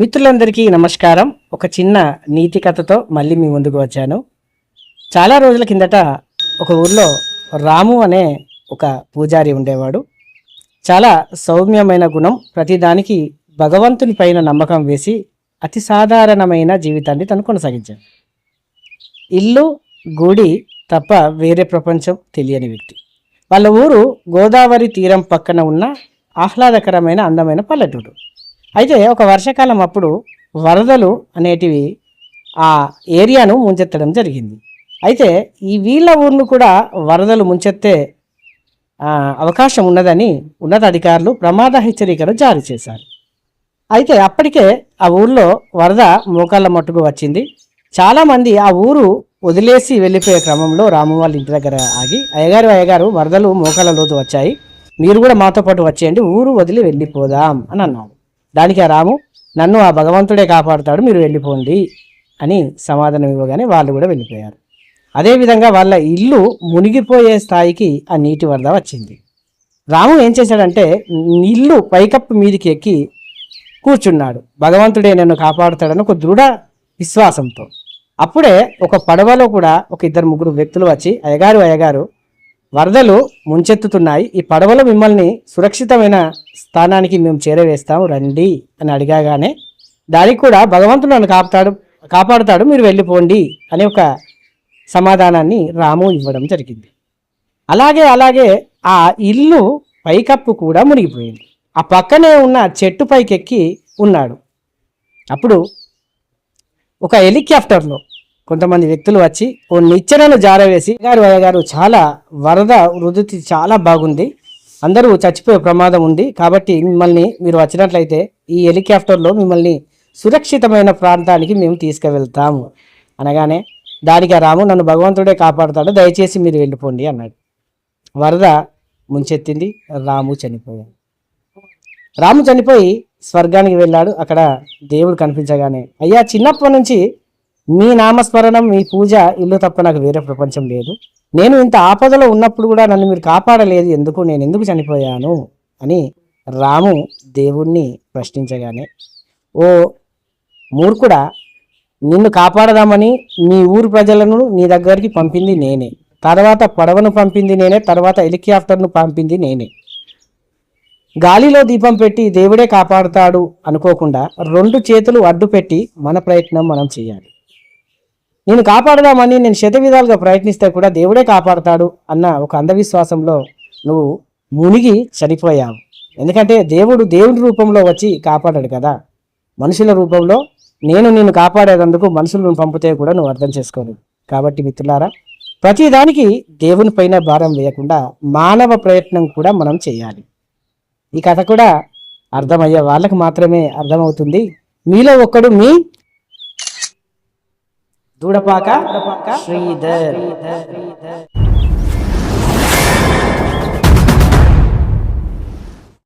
మిత్రులందరికీ నమస్కారం. ఒక చిన్న నీతి కథతో మళ్ళీ మీ ముందుకు వచ్చాను. చాలా రోజుల కిందట ఒక ఊర్లో రాము అనే ఒక పూజారి ఉండేవాడు. చాలా సౌమ్యమైన గుణం, ప్రతిదానికి భగవంతుని పైన నమ్మకం వేసి అతి సాధారణమైన జీవితాన్ని తను కొనసాగించాడు. ఇల్లు, గుడి తప్ప వేరే ప్రపంచం తెలియని వ్యక్తి. వాళ్ళ ఊరు గోదావరి తీరం పక్కన ఉన్న ఆహ్లాదకరమైన అందమైన పల్లెటూరు. అయితే ఒక వర్షాకాలం అప్పుడు వరదలు అనేటివి ఆ ఏరియాను ముంచెత్తడం జరిగింది. అయితే ఈ వీళ్ళ ఊర్ను కూడా వరదలు ముంచెత్తే అవకాశం ఉన్నదని ఉన్నతాధికారులు ప్రమాద హెచ్చరికలు జారీ చేశారు. అయితే అప్పటికే ఆ ఊర్లో వరద మోకాళ్ళ మట్టుకు వచ్చింది. చాలామంది ఆ ఊరు వదిలేసి వెళ్ళిపోయే క్రమంలో రాము వాళ్ళ ఇంటి దగ్గర ఆగి, అయ్యగారు వరదలు మోకాళ్ళ లోతు వచ్చాయి, మీరు కూడా మాతో పాటు వచ్చేయండి, ఊరు వదిలి వెళ్ళిపోదాం అని అన్నాడు. దానికి ఆ రాము, నన్ను ఆ భగవంతుడే కాపాడుతాడు, మీరు వెళ్ళిపోండి అని సమాధానం ఇవ్వగానే వాళ్ళు కూడా వెళ్ళిపోయారు. అదేవిధంగా వాళ్ళ ఇల్లు మునిగిపోయే స్థాయికి ఆ నీటి వరద వచ్చింది. రాము ఏం చేశాడంటే ఇల్లు పైకప్పు మీదికి ఎక్కి కూర్చున్నాడు, భగవంతుడే నన్ను కాపాడుతాడని ఒక దృఢ విశ్వాసంతో. అప్పుడే ఒక పడవలో కూడా ఒక ఇద్దరు ముగ్గురు వ్యక్తులు వచ్చి, అయ్యగారు వరదలు ముంచెత్తుతున్నాయి, ఈ పడవలో మిమ్మల్ని సురక్షితమైన స్థానానికి మేము చేరవేస్తాము రండి అని అడిగాగానే దానికి కూడా భగవంతుడు నన్ను కాపాడుతాడు మీరు వెళ్ళిపోండి అనే ఒక సమాధానాన్ని రాము ఇవ్వడం జరిగింది. అలాగే ఆ ఇల్లు పైకప్పు కూడా మునిగిపోయింది. ఆ పక్కనే ఉన్న చెట్టు పైకెక్కి ఉన్నాడు. అప్పుడు ఒక హెలికాప్టర్లో కొంతమంది వ్యక్తులు వచ్చి ఓ నిచ్చెనను జారవేసి, అయ్యగారు చాలా వరద ఉధృతి చాలా బాగుంది, అందరూ చచ్చిపోయే ప్రమాదం ఉంది, కాబట్టి మిమ్మల్ని మీరు వచ్చినట్లయితే ఈ హెలికాప్టర్లో మిమ్మల్ని సురక్షితమైన ప్రాంతానికి మేము తీసుకువెళ్తాము అనగానే దానికి రాము, నన్ను భగవంతుడే కాపాడుతాడు, దయచేసి మీరు వెళ్ళిపోండి అన్నాడు. వరద ముంచెత్తింది, రాము చనిపోయి స్వర్గానికి వెళ్ళాడు. అక్కడ దేవుడు కనిపించగానే, అయ్యా చిన్నప్పటి నుంచి మీ నామస్మరణం, మీ పూజ, ఇల్లు తప్ప నాకు వేరే ప్రపంచం లేదు, నేను ఇంత ఆపదలో ఉన్నప్పుడు కూడా నన్ను మీరు కాపాడలేదు, నేను ఎందుకు చనిపోయాను అని రాము దేవుణ్ణి ప్రశ్నించగానే, ఓ మూర్ఖుడా, నిన్ను కాపాడదామని మీ ఊరు ప్రజలను నీ దగ్గరికి పంపింది నేనే, తర్వాత పడవను పంపింది నేనే, తర్వాత హెలికాప్టర్ను పంపింది నేనే. గాలిలో దీపం పెట్టి దేవుడే కాపాడుతాడు అనుకోకుండా 2 చేతులు అడ్డు పెట్టి మన ప్రయత్నం మనం చేయాలి. నేను కాపాడదామని నేను శతవిధాలుగా ప్రయత్నిస్తే కూడా దేవుడే కాపాడుతాడు అన్న ఒక అంధవిశ్వాసంలో నువ్వు మునిగి చనిపోయావు. ఎందుకంటే దేవుడి రూపంలో వచ్చి కాపాడాడు కదా, మనుషుల రూపంలో నిన్ను కాపాడేందుకు మనుషులను పంపితే కూడా నువ్వు అర్థం చేసుకోలేదు. కాబట్టి మిత్రులారా, ప్రతిదానికి దేవుని పైన భారం వేయకుండా మానవ ప్రయత్నం కూడా మనం చేయాలి. ఈ కథ కూడా అర్థమయ్యే వాళ్ళకు మాత్రమే అర్థమవుతుంది. మీలో ఒక్కడు మీ దూడపాక శ్రీధర్.